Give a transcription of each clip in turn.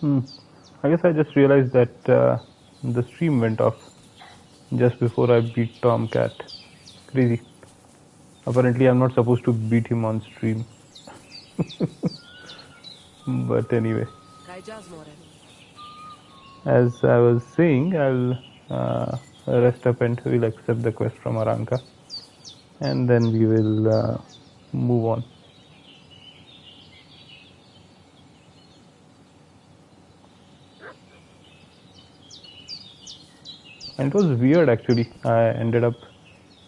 Hmm. I guess I just realized that the stream went off just before I beat Tomcat. Crazy. Apparently, I'm not supposed to beat him on stream. But anyway, as I was saying, I'll rest up and we'll accept the quest from Aranka, and then we will move on. And it was weird actually. I ended up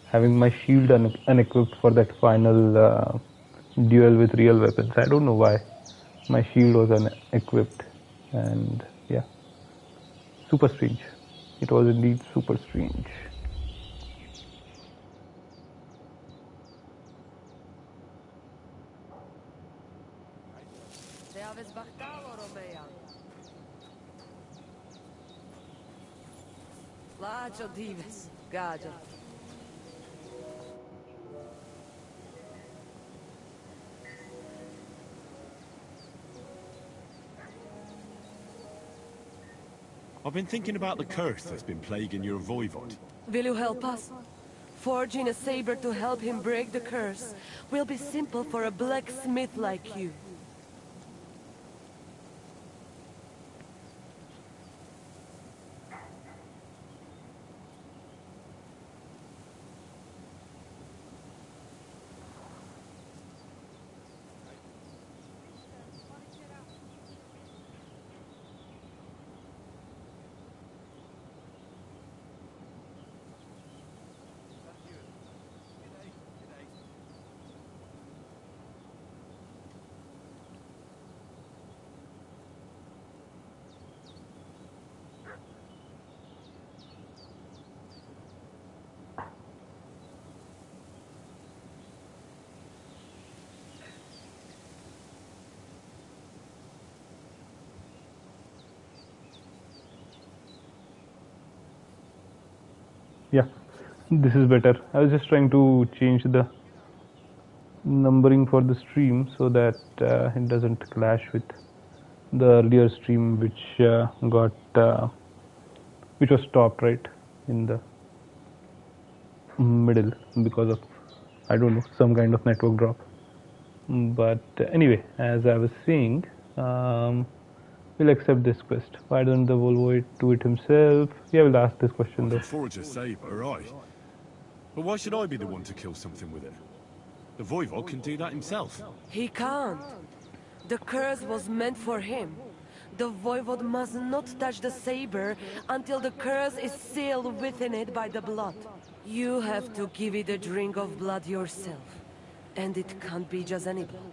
having my shield unequipped for that final duel with real weapons. I don't know why. My shield was unequipped, and yeah, super strange. It was indeed super strange. I've been thinking about the curse that's been plaguing your voivod. Will you help us? Forging a saber to help him break the curse will be simple for a blacksmith like you. Yeah, this is better. I was just trying to change the numbering for the stream so that it doesn't clash with the earlier stream, which was stopped right in the middle because of, I don't know, some kind of network drop. But anyway, as I was saying, we'll accept this quest. Why don't the Volvo do it himself? Yeah, we'll ask this question I though. can forge a saber, right? But why should I be the one to kill something with it? The voivod can do that himself. He can't. The curse was meant for him. The voivod must not touch the saber until the curse is sealed within it by the blood. You have to give it a drink of blood yourself. And it can't be just any blood.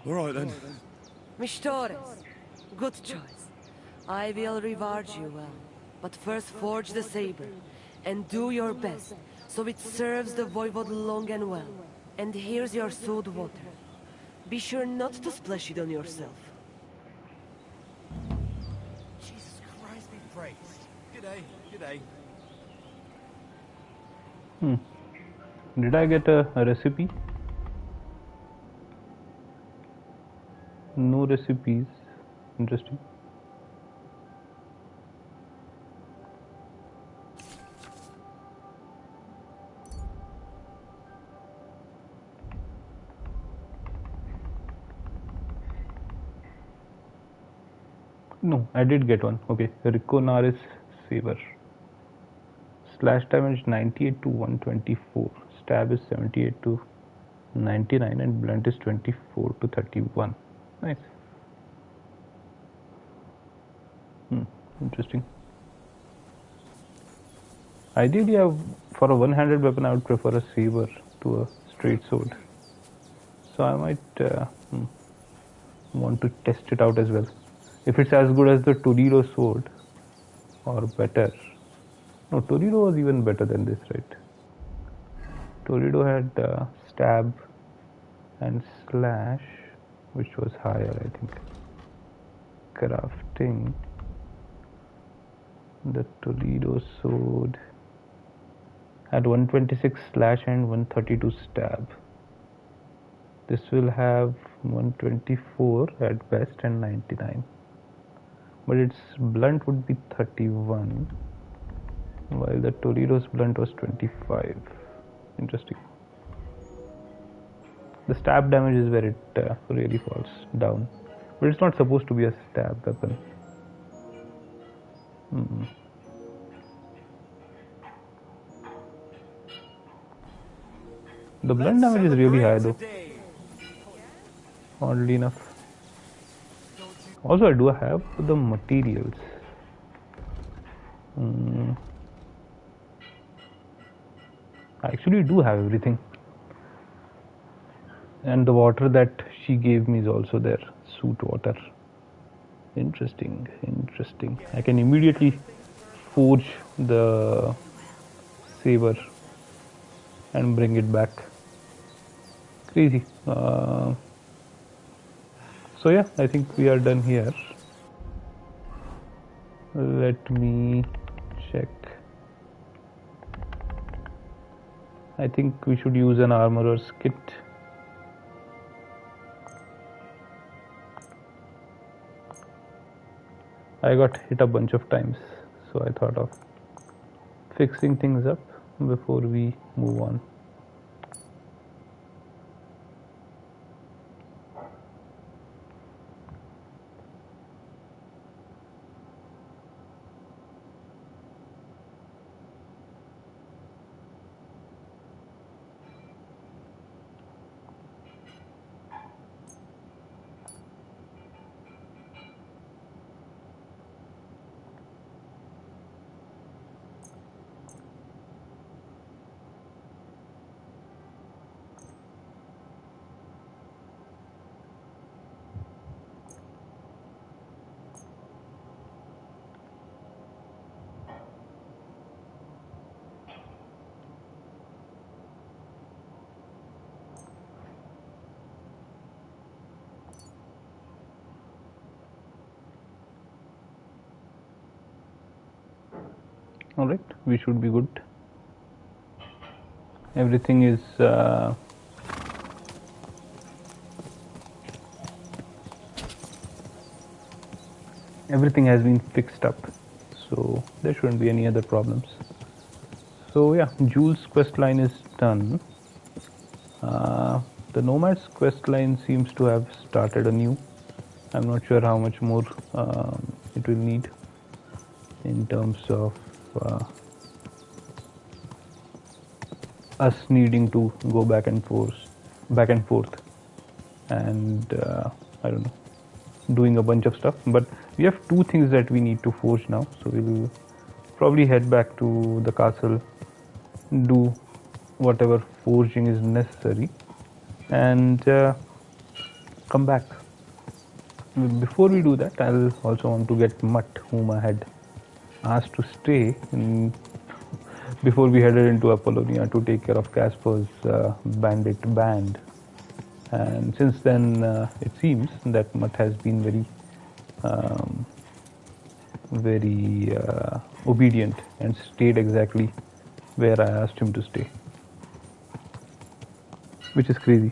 All right then. Mistores, good choice. I will reward you well. But first forge the saber, and do your best, so it serves the voivod long and well. And here's your salt water. Be sure not to splash it on yourself. Jesus Christ be praised. G'day, g'day. Did I get a recipe? No recipes. Interesting. No, I did get one. Okay, Riconaris Saber. Slash damage 98 to 124. Stab is 78 to 99, and blunt is 24 to 31. Nice. Interesting. Ideally, for a one-handed weapon, I would prefer a saber to a straight sword. So I might want to test it out as well. If it's as good as the Toledo sword, or better. No, Toledo was even better than this, right? Toledo had stab and slash, which was higher, I think. Crafting. The Toledo sword had 126 slash and 132 stab. This will have 124 at best and 99. But its blunt would be 31, while the Toledo's blunt was 25. Interesting. The stab damage is where it really falls down, but it's not supposed to be a stab weapon. The blunt damage is really high though, oddly enough. Also, I do have the materials. I actually do have everything. And the water that she gave me is also there. Suit water. Interesting, interesting. I can immediately forge the saber and bring it back. Crazy. So yeah, I think we are done here. Let me check. I think we should use an armorer's kit. I got hit a bunch of times, so I thought of fixing things up before we move on. Alright, we should be good. Everything is everything has been fixed up, so there shouldn't be any other problems. So yeah, Jules' quest line is done. The Nomad's quest line seems to have started anew. I'm not sure how much more it will need in terms of us needing to go back and forth, and I don't know, doing a bunch of stuff. But we have two things that we need to forge now, so we'll probably head back to the castle, do whatever forging is necessary, and come back. Before we do that, I'll also want to get Mutt, whom I had asked to stay before we headed into Apollonia to take care of Casper's bandit band. And since then, it seems that Mutt has been very obedient and stayed exactly where I asked him to stay, which is crazy.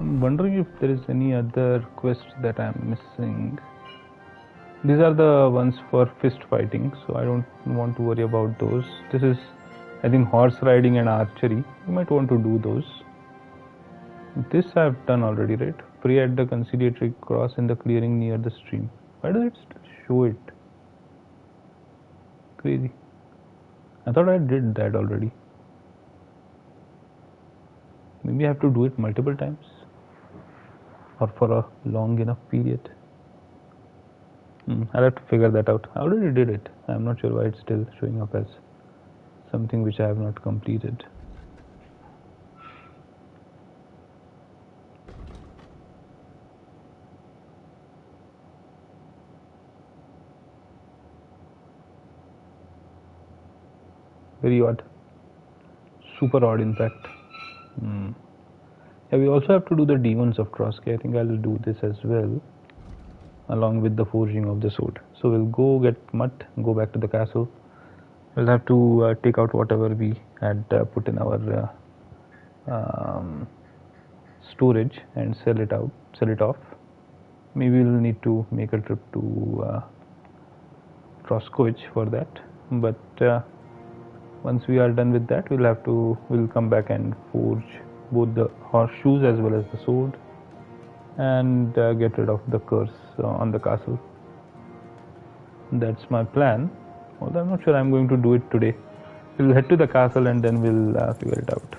I'm wondering if there is any other quest that I'm missing. These are the ones for fist fighting, so I don't want to worry about those. This is, I think, horse riding and archery. You might want to do those. This I've done already, right? Pray at the conciliatory cross in the clearing near the stream. Why does it still show it? Crazy. I thought I did that already. Maybe I have to do it multiple times, or for a long enough period. I'll have to figure that out. I already did it. I'm not sure why it's still showing up as something which I have not completed. Very odd. Super odd, in fact. Yeah, we also have to do the demons of Trotsky. I think I'll do this as well, along with the forging of the sword. So we'll go get mud, go back to the castle. We'll have to take out whatever we had put in our storage and sell it off. Maybe we'll need to make a trip to Troskowich for that. But once we are done with that, we'll come back and forge both the horseshoes as well as the sword, and get rid of the curse on the castle. That's my plan. Although I'm not sure I'm going to do it today. We'll head to the castle and then we'll figure it out.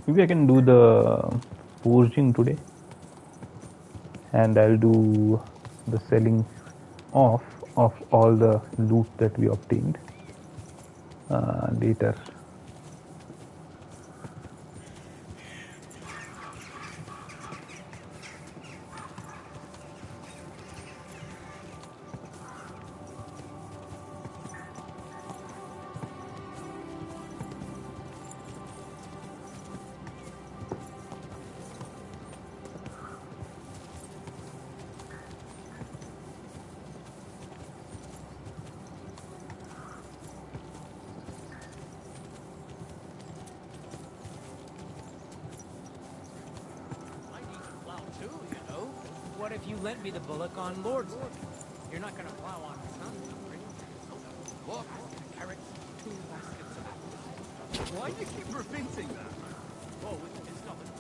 Maybe I can do the forging today, and I'll do the selling off of all the loot that we obtained later. I need to plow too, you know. What if you lent me the bullock on Lord's Day? You're not gonna plow on Sunday, are you? What? Carrots, 2 baskets of apples. Why do you keep repeating that? Oh, it's coming.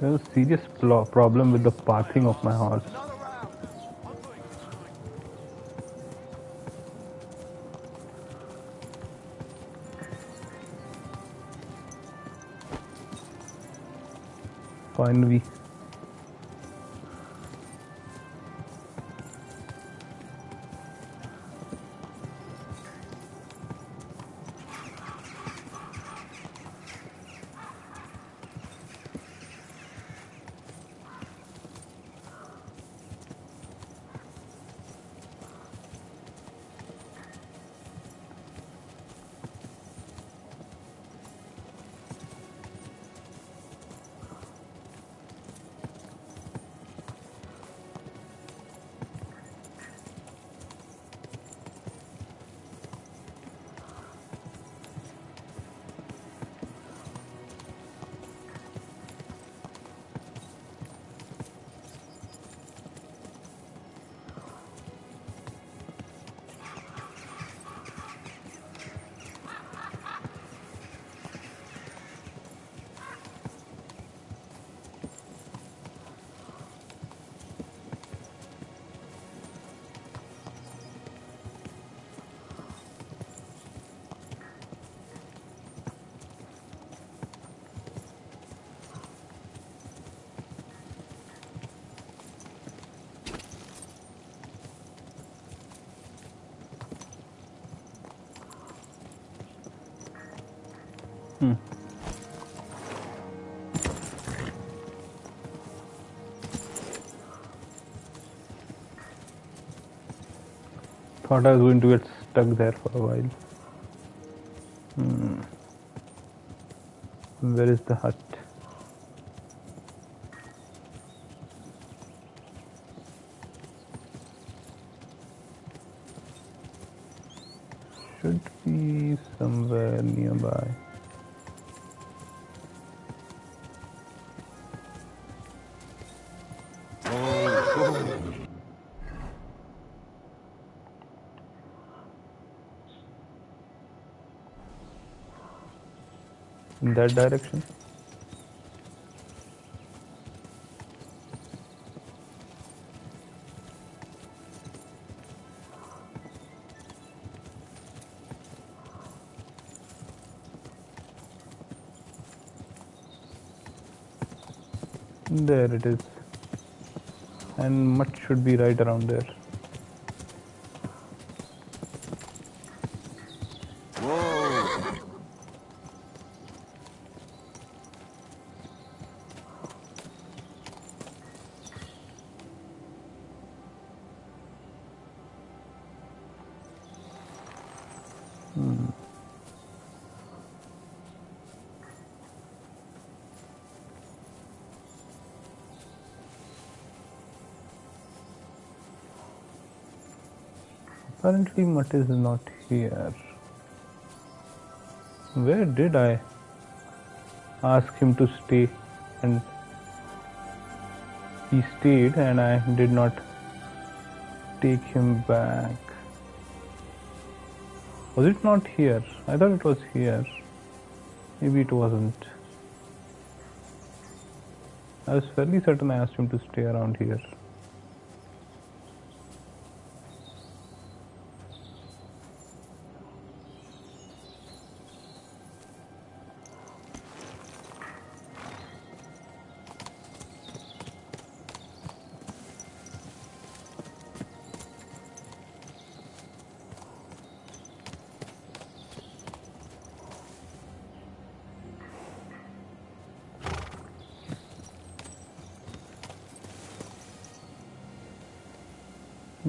There's a serious problem with the pathing of my horse. Another round. I'm doing fine. Finally. Hmm. Thought I was going to get stuck there for a while. Where is the hut? Should be somewhere nearby. In that direction? There it is. And much should be right around there. Whoa! Apparently Mutt is not here. Where did I ask him to stay? And he stayed and I did not take him back. Was it not here? I thought it was here. Maybe it wasn't. I was fairly certain I asked him to stay around here.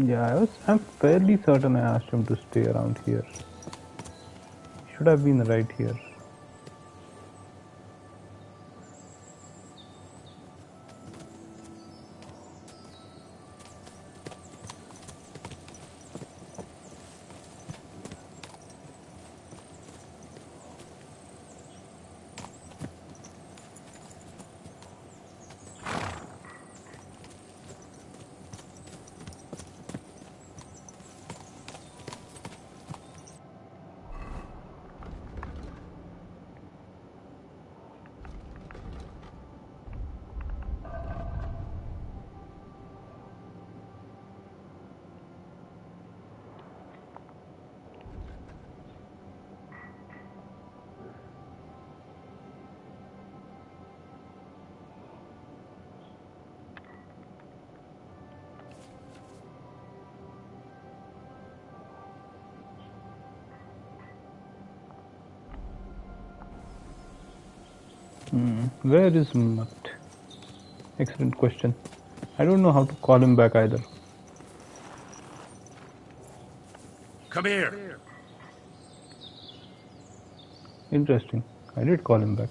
Yeah, I'm fairly certain I asked him to stay around here. Should have been right here. Where is Mutt? Excellent question. I don't know how to call him back either. Come here! Interesting. I did call him back.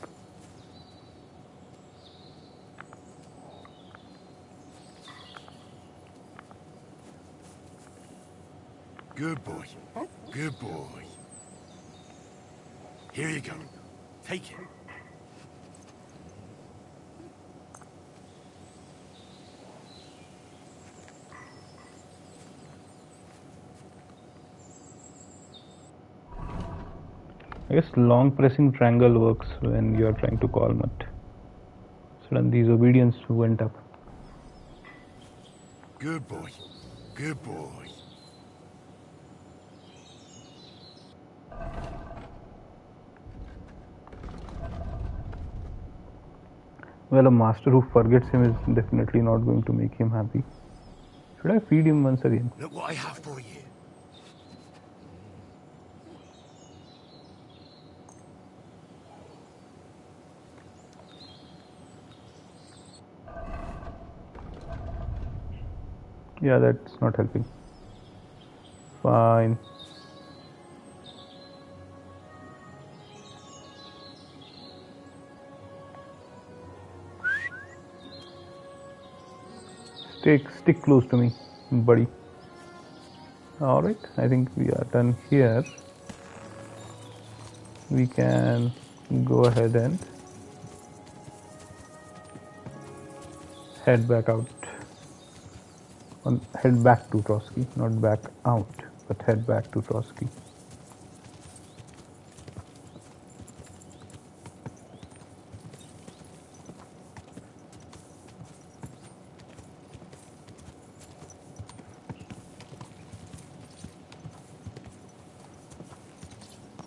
Good boy. Good boy. Here you go. Take it. I guess long pressing triangle works when you are trying to call Mutt. Suddenly his obedience went up. Good boy. Good boy. Well, a master who forgets him is definitely not going to make him happy. Should I feed him once again? Look what I have for you. Yeah, that's not helping. Fine. Stick close to me, buddy. Alright, I think we are done here. We can go ahead and head back out. Head back to Trotsky, not back out, but head back to Trotsky.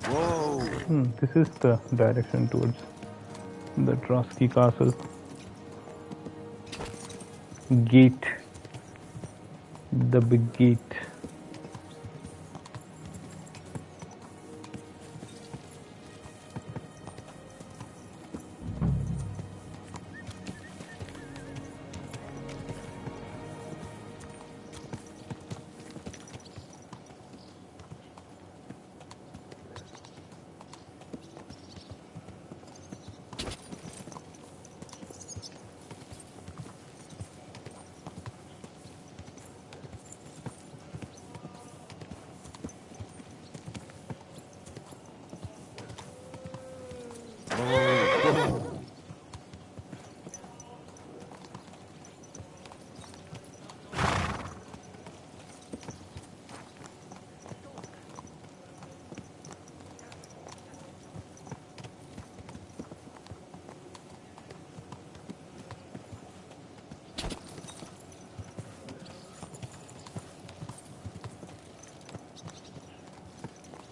Whoa! This is the direction towards the Trotsky Castle. Gate. The big gate.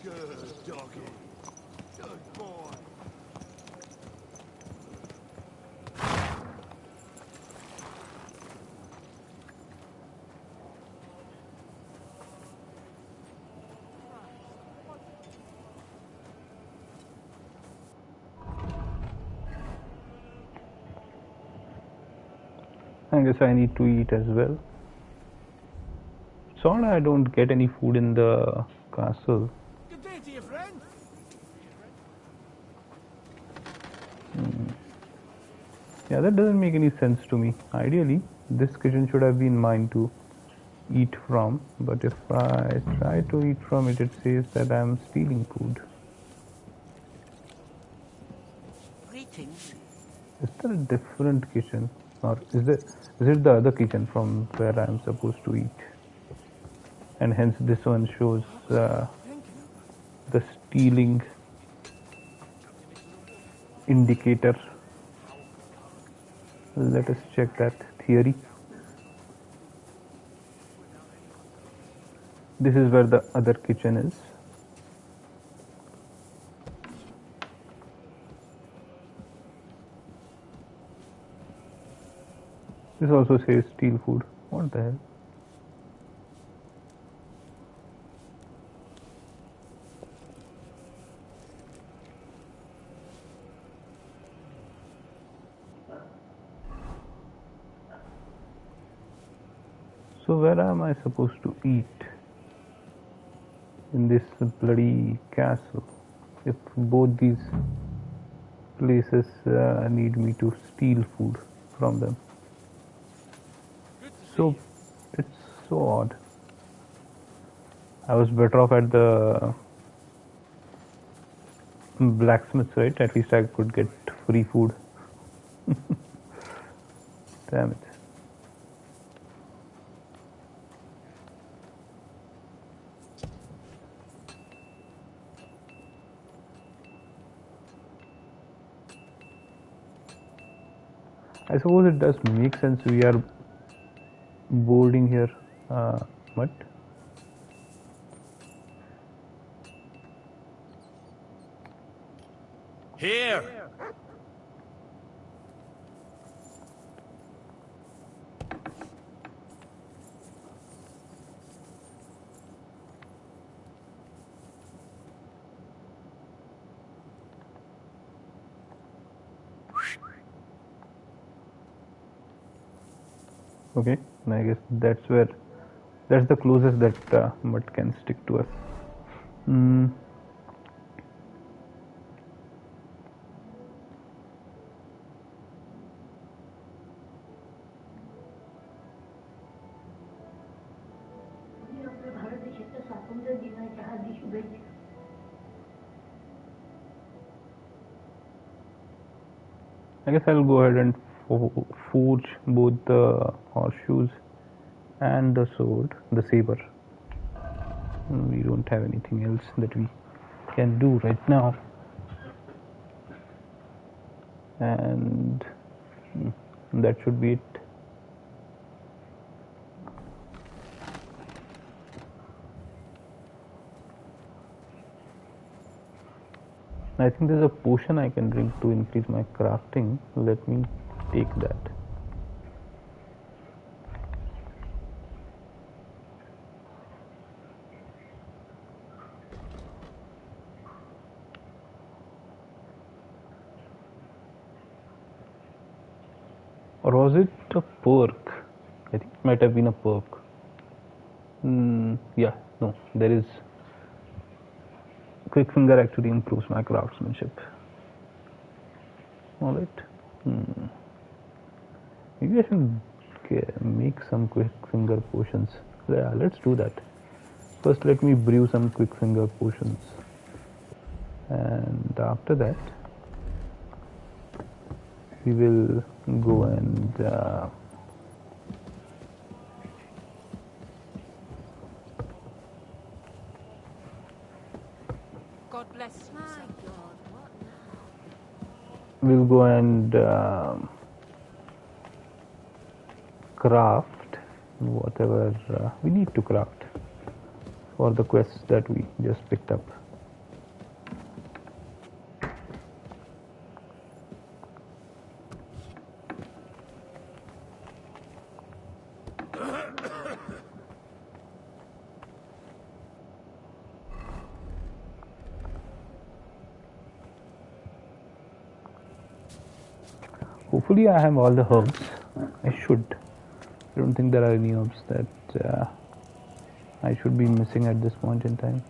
Good doggy. Good boy. I guess I need to eat as well. Sorry, I don't get any food in the castle. Good day to you, friend. Yeah, that doesn't make any sense to me. Ideally, this kitchen should have been mine to eat from, but if I try to eat from it, it says that I'm stealing food. Greetings. Is there a different kitchen, or is it the other kitchen from where I'm supposed to eat? And hence this one shows the stealing indicator. Let us check that theory. This is where the other kitchen is. This also says steal food. What the hell? So where am I supposed to eat in this bloody castle if both these places need me to steal food from them? So it's so odd. I was better off at the blacksmith, right? At least I could get free food. Damn it. I suppose it does make sense we are boarding here. What? Here! Okay, and I guess that's where That's the closest that mud can stick to us. Mm. I guess I'll go ahead and forge both the horseshoes and the sword, the saber. We don't have anything else that we can do right now. And that should be it. I think there's a potion I can drink to increase my crafting. Let me take that. Or was it a perk? I think it might have been a perk. Yeah, no, there is. Quick finger actually improves my craftsmanship. Alright. Maybe I should make some quick finger potions. Yeah, let's do that. First, let me brew some quick finger potions. And after that, we will go and God bless you, son. we'll go and craft whatever we need to craft for the quests that we just picked up. Hopefully I have all the herbs. I should. I don't think there are any herbs that I should be missing at this point in time.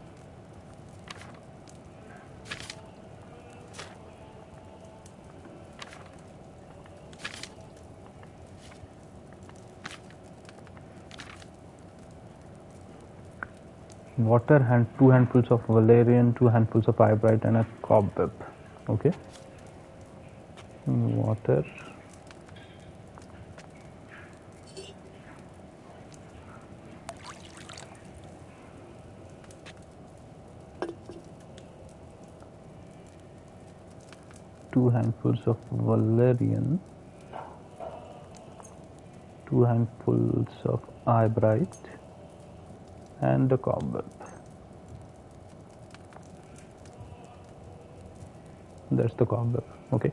Water and 2 handfuls of valerian, 2 handfuls of eyebright, and a cobweb. Okay. Water. Two handfuls of valerian, 2 handfuls of eyebright, and the cobweb. That's the cobweb. Okay.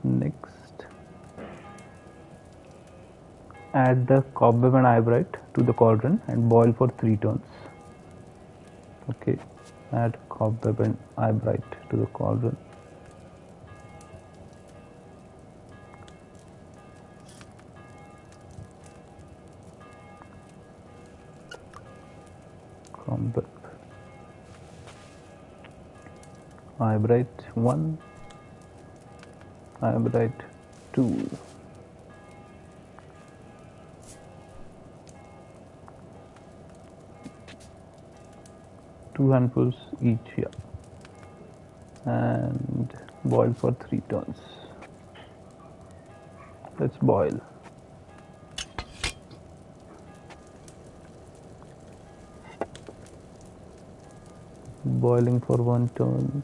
Next, add the cobweb and eyebright to the cauldron and boil for 3 turns. Okay. Add cobweb and eyebright to the cauldron. Cobweb. Eyebright 1. Eyebright 2. Two handfuls each here, and boil for 3 turns. Let's boil. Boiling for 1 turn.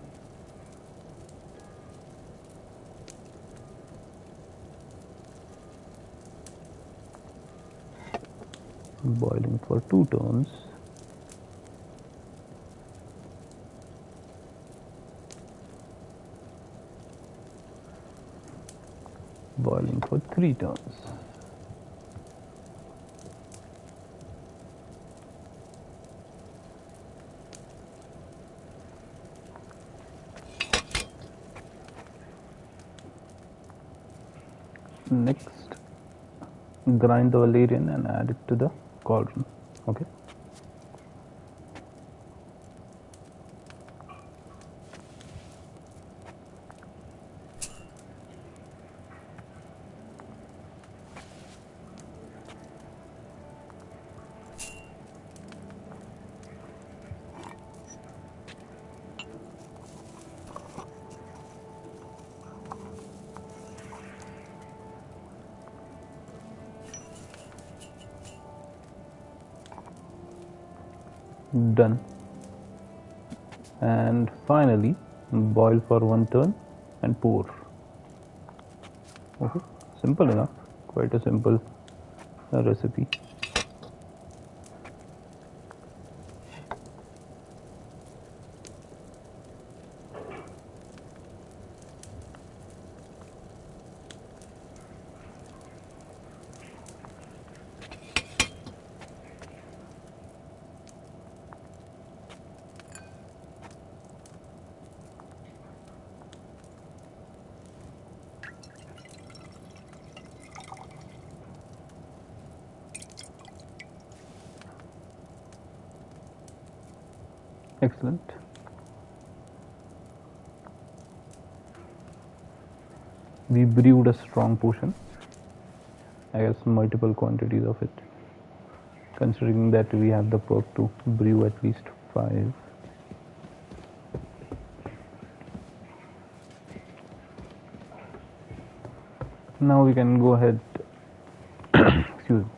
Boiling for 2 turns. Boiling for 3 turns. Next, grind the valerian and add it to the cauldron. Okay. Done. And finally boil for one turn and pour. Okay, simple enough, quite a simple recipe. Excellent. We brewed a strong potion. I guess multiple quantities of it, considering that we have the perk to brew at least 5. Now we can go ahead excuse me,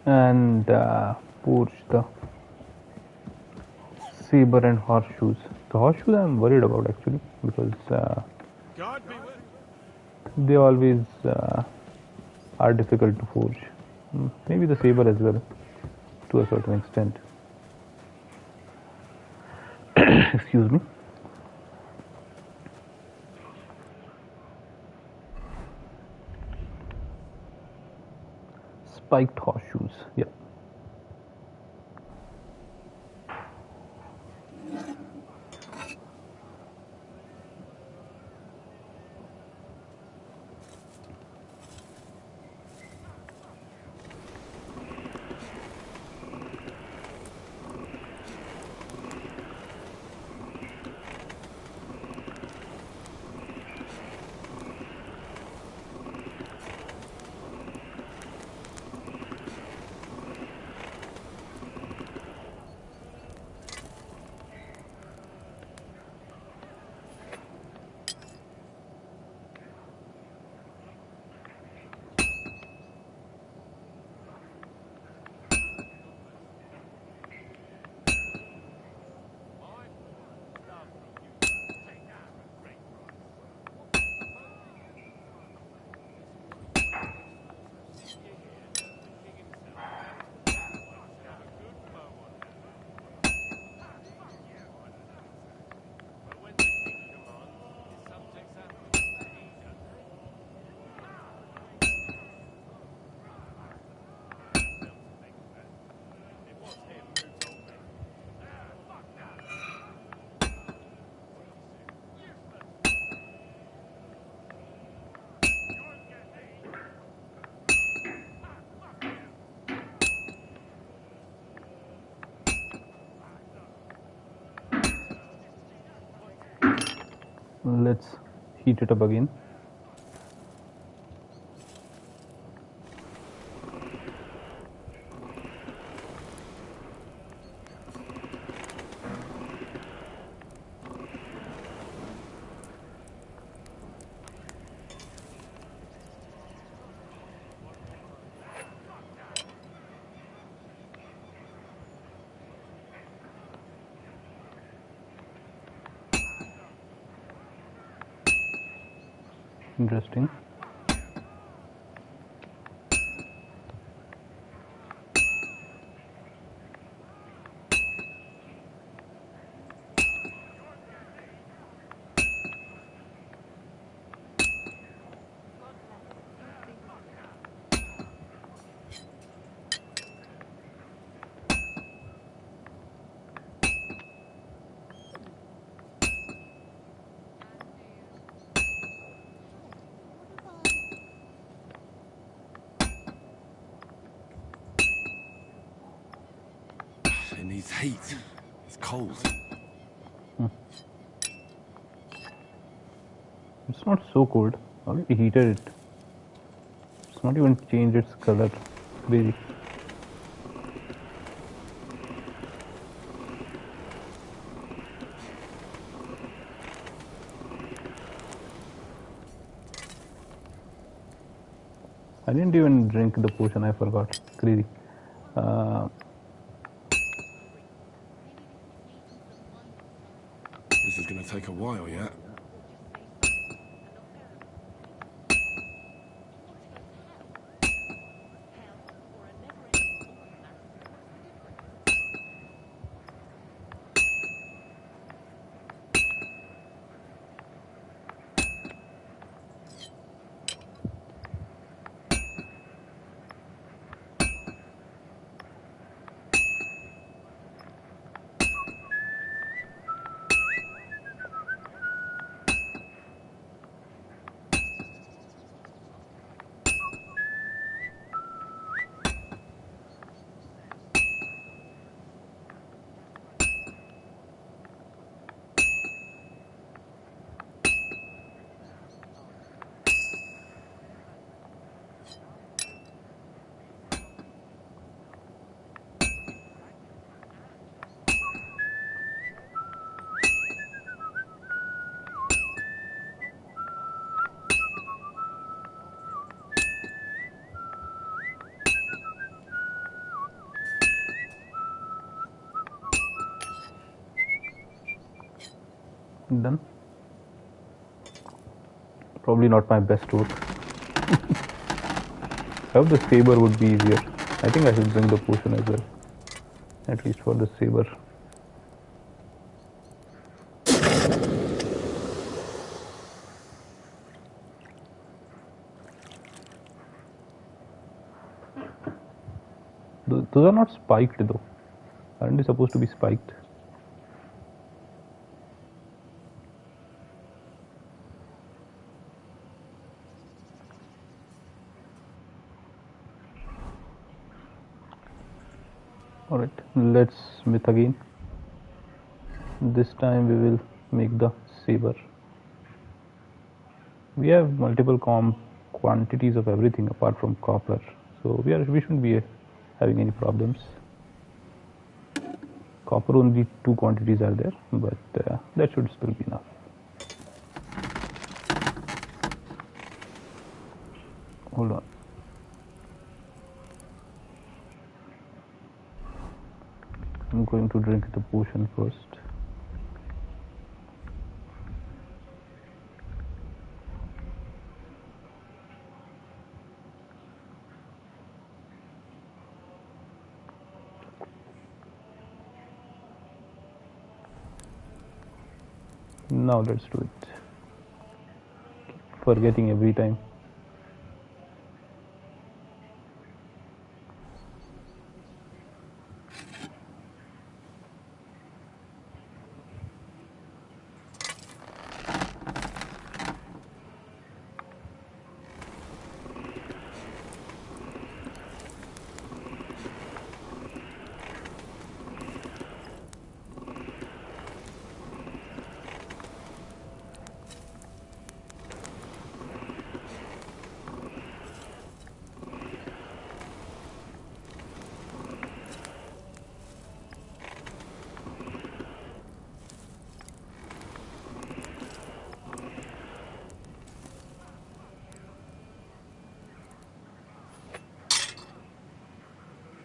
and poach the saber and horseshoes. The horseshoes I'm worried about actually, because God be with they always are difficult to forge. Maybe the saber as well, to a certain extent. Excuse me. Spiked horseshoes, yeah. Let's heat it up again. Interesting. needs heat. It's cold. It's not so cold. How did we heated it? It's not even changed its color. Crazy. I didn't even drink the potion, I forgot. Crazy. This is gonna take a while, yeah? Done. Probably not my best work. I hope the saber would be easier. I think I should bring the potion as well. At least for the saber. Those are not spiked though. Aren't they supposed to be spiked? Alright, let's smith again. This time we will make the saber. We have multiple quantities of everything apart from copper, so we shouldn't be having any problems. Copper only 2 quantities are there, but that should still be enough. Hold on. I'm going to drink the potion first. Now let's do it. Forgetting every time.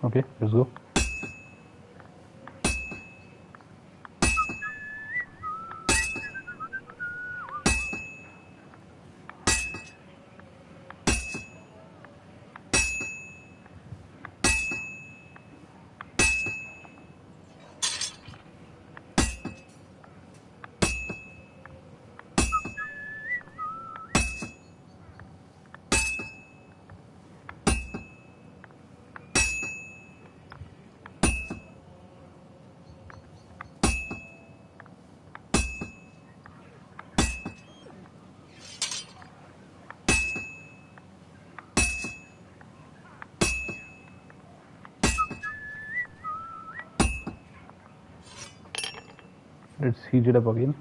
Okay, let's go. Let's heat it up again.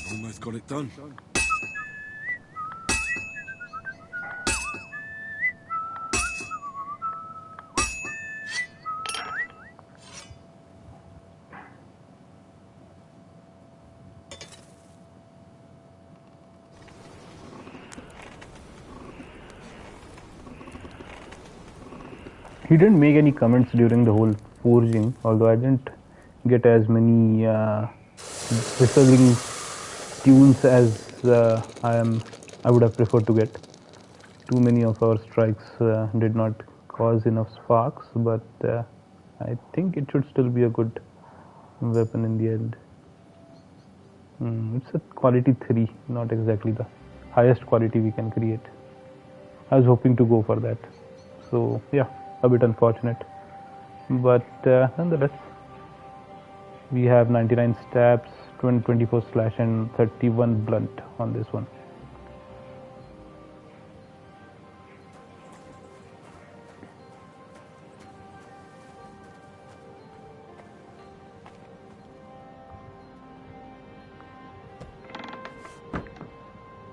Almost got it done. He didn't make any comments during the whole forging, although I didn't get as many whistling tunes as I would have preferred to get. Too many of our strikes did not cause enough sparks, but I think it should still be a good weapon in the end. It's a quality 3, not exactly the highest quality we can create. I was hoping to go for that. So yeah, a bit unfortunate. But nonetheless, we have 99 stabs, 24 slash and 31 blunt on this one.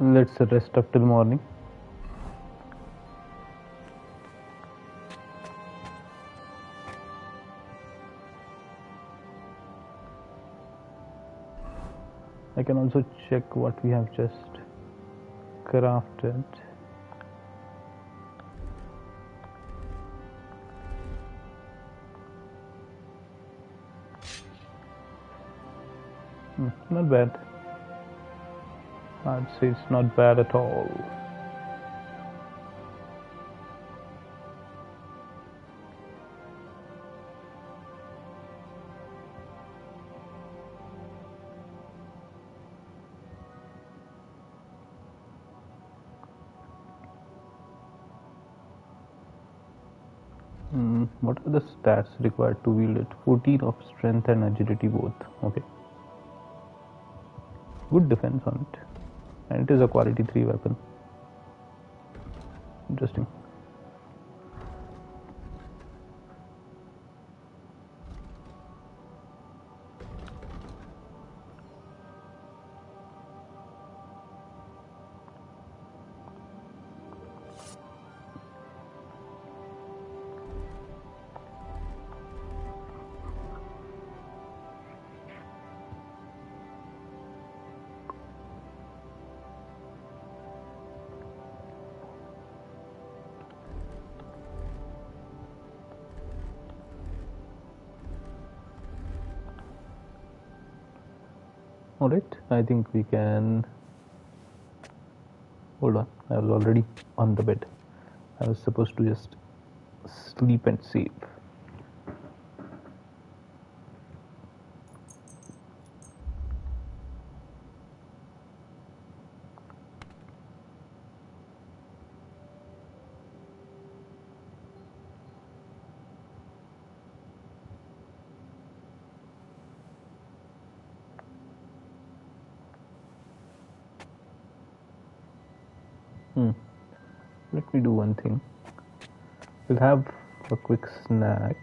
Let's rest up till morning. I can also check what we have just crafted. Not bad. I'd say it's not bad at all. What are the stats required to wield it? 14 of strength and agility both. Okay. Good defense on it. And it is a quality 3 weapon. Interesting. Alright, I think we can. Hold on, I was already on the bed. I was supposed to just sleep and save. Let me do one thing. We'll have a quick snack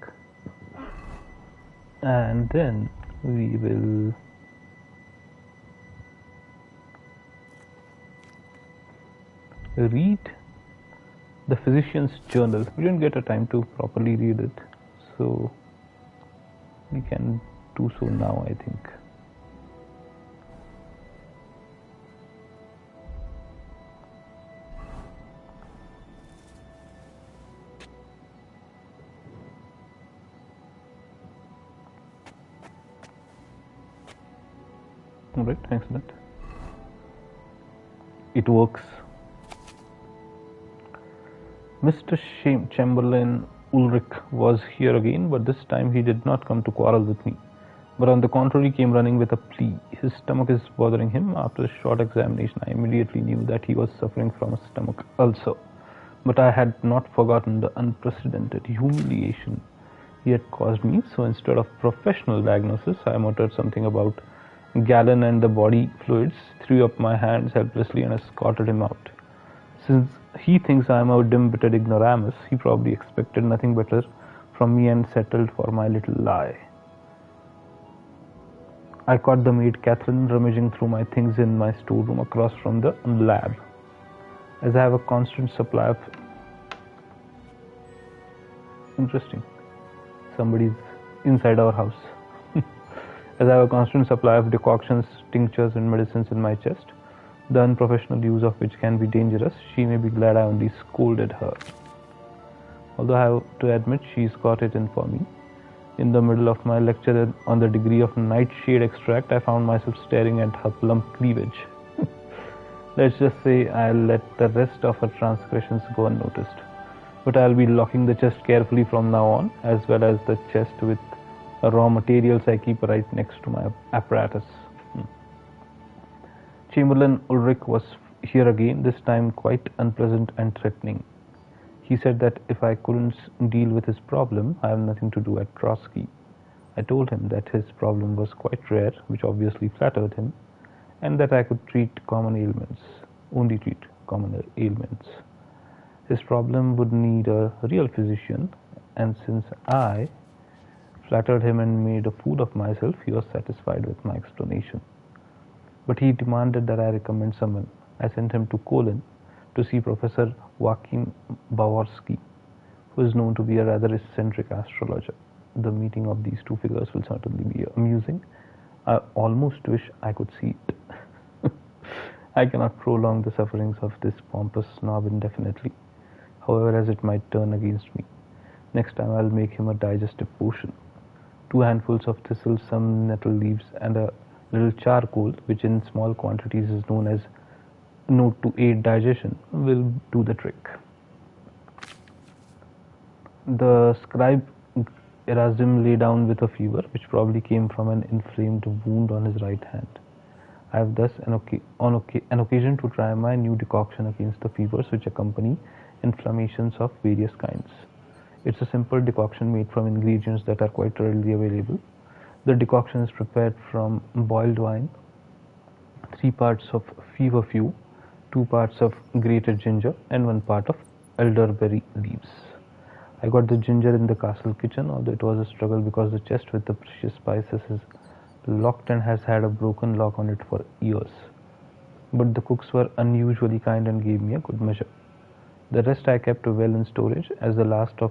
and then we will read the physician's journal. We didn't get a time to properly read it, so we can do so now, I think. Alright, excellent. It works. Mr. Chamberlain Ulrich was here again, but this time he did not come to quarrel with me, but on the contrary came running with a plea. His stomach is bothering him. After a short examination, I immediately knew that he was suffering from a stomach ulcer, but I had not forgotten the unprecedented humiliation he had caused me, so instead of professional diagnosis, I muttered something about Gallon and the body fluids, threw up my hands helplessly and escorted him out. Since he thinks I am a dim-witted ignoramus, he probably expected nothing better from me and settled for my little lie. I caught the maid Catherine rummaging through my things in my storeroom across from the lab. As I have a constant supply of... Interesting. Somebody's inside our house. As I have a constant supply of decoctions, tinctures and medicines in my chest, the unprofessional use of which can be dangerous, she may be glad I only scolded her. Although I have to admit she's got it in for me. In the middle of my lecture on the degree of nightshade extract, I found myself staring at her plump cleavage. Let's just say I'll let the rest of her transgressions go unnoticed. But I'll be locking the chest carefully from now on, as well as the chest with raw materials I keep right next to my apparatus. Chamberlain Ulrich was here again, this time quite unpleasant and threatening. He said that if I couldn't deal with his problem, I have nothing to do at Trotsky. I told him that his problem was quite rare, which obviously flattered him, and that I could only treat common ailments. His problem would need a real physician, and since I flattered him and made a fool of myself, he was satisfied with my explanation. But he demanded that I recommend someone. I sent him to Cologne to see Professor Joachim Baworsky, who is known to be a rather eccentric astrologer. The meeting of these two figures will certainly be amusing. I almost wish I could see it. I cannot prolong the sufferings of this pompous snob indefinitely, however as it might turn against me. Next time I'll make him a digestive potion. 2 handfuls of thistles, some nettle leaves, and a little charcoal, which in small quantities is known as note to aid digestion, will do the trick. The scribe Erasm lay down with a fever, which probably came from an inflamed wound on his right hand. I have thus an occasion to try my new decoction against the fevers which accompany inflammations of various kinds. It's a simple decoction made from ingredients that are quite readily available. The decoction is prepared from boiled wine, 3 parts of feverfew, 2 parts of grated ginger, and 1 part of elderberry leaves. I got the ginger in the castle kitchen, although it was a struggle because the chest with the precious spices is locked and has had a broken lock on it for years. But the cooks were unusually kind and gave me a good measure. The rest I kept well in storage, as the last of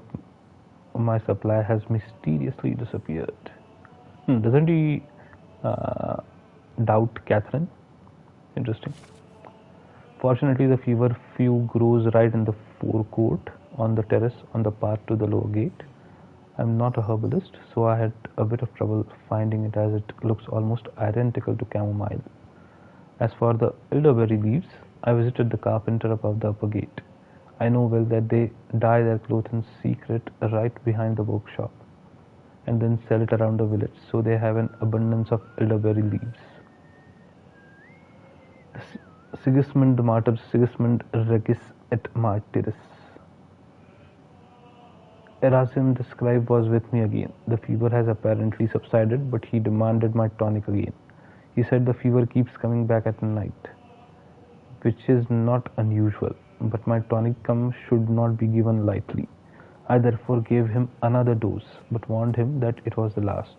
my supply has mysteriously disappeared. Doesn't he doubt Catherine? Interesting. Fortunately, the feverfew grows right in the forecourt on the terrace on the path to the lower gate. I'm not a herbalist, so I had a bit of trouble finding it as it looks almost identical to chamomile. As for the elderberry leaves, I visited the carpenter above the upper gate. I know well that they dye their clothes in secret right behind the workshop and then sell it around the village, so they have an abundance of elderberry leaves. Sigismund the Martyr, Sigismund Regis et Martyris. Erasm the scribe was with me again. The fever has apparently subsided, but he demanded my tonic again. He said the fever keeps coming back at night, which is not unusual, but my tonicum should not be given lightly. I therefore gave him another dose, but warned him that it was the last.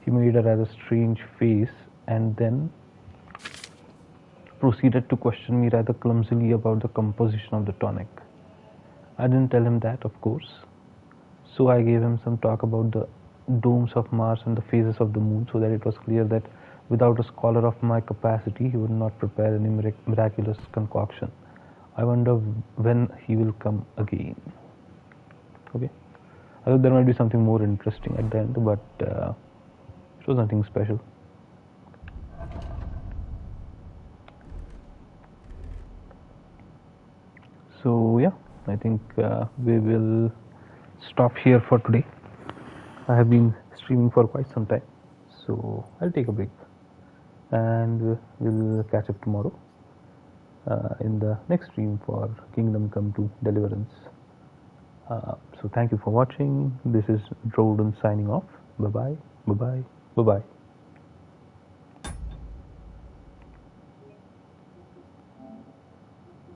He made a rather strange face and then proceeded to question me rather clumsily about the composition of the tonic. I didn't tell him that, of course. So I gave him some talk about the domes of Mars and the phases of the moon, so that it was clear that without a scholar of my capacity, he would not prepare any miraculous concoction. I wonder when he will come again. Okay. I thought there might be something more interesting at the end, but it was nothing special. So yeah, I think we will stop here for today. I have been streaming for quite some time, so I'll take a break and we'll catch up tomorrow in the next stream for Kingdom Come to Deliverance. So thank you for watching. This is Droden signing off. Bye bye, bye bye, bye bye.